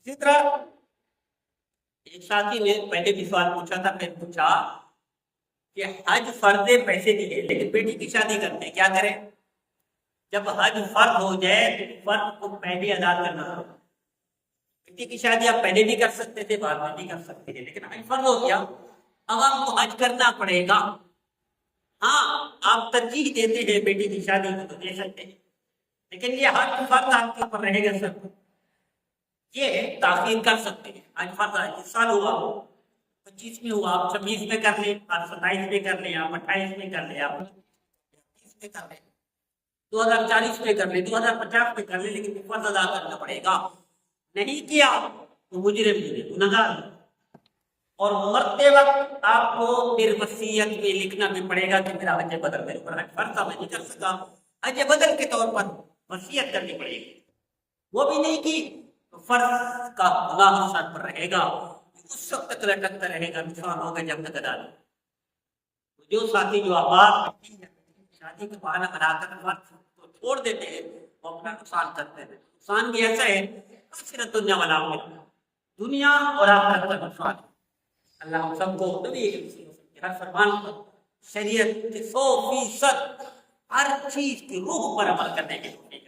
اسی طرح ایک ساتھی نے پہلے بھی سوال پوچھا تھا، میں نے پوچھا کہ حج فرض ہے، پیسے کے لیے، لیکن بیٹی کی شادی کرتے ہیں، کیا کریں؟ جب حج فرض ہو جائے تو فرض کو پہلے ادا کرنا ہوگا۔ بیٹی کی شادی آپ پہلے بھی کر سکتے تھے، بعد میں بھی کر سکتے تھے، لیکن حج فرض ہو گیا، اب آپ کو حج کرنا پڑے گا۔ ہاں آپ ترجیح دیتے ہیں بیٹی کی شادی کو تو دے سکتے ہیں، لیکن یہ حج فرض آپ کے اوپر رہے گا سر، یہ تاخیر کر سکتے ہیں۔ حج فرض اس سال ہوا، 25 میں ہوا، آپ 26 میں کر لیں، آپ 27 میں کر لیں، آپ 28 میں کر لیں، آپ 30 میں کر لیں، 2040 میں کر لیں، 2050 میں کر لیں، لیکن فرض ادا کرنا پڑے گا۔ نہیں کیا تو مجرم نہیں، گنہگار نہیں۔ اور مرتے وقت آپ کو پھر وصیت میں لکھنا بھی پڑے گا کہ میرا حج بدل میرے اوپر حج فرض تھا، میں نہیں کر سکا، حج بدل کے طور پر وصیت کرنی پڑے گی۔ وہ بھی نہیں کی تو فرض کا گناہ سر پر رہے گا، اس وقت تک لٹکتا رہے گا، نقصان ہوگا جب تک ادا نہیں۔ جو ساتھی جو آباد شادی کا بہانہ بنا کر فرض کو چھوڑ دیتے ہیں، وہ اپنا نقصان کرتے ہیں۔ نقصان بھی ایسا ہے، صرف دنیا والا دنیا اور آخرت کا نقصان۔ اللہ ہم سب کو ہر فرمان پر، شریعت کے 100% ہر چیز کی روح پر عمل کرنے کے لیے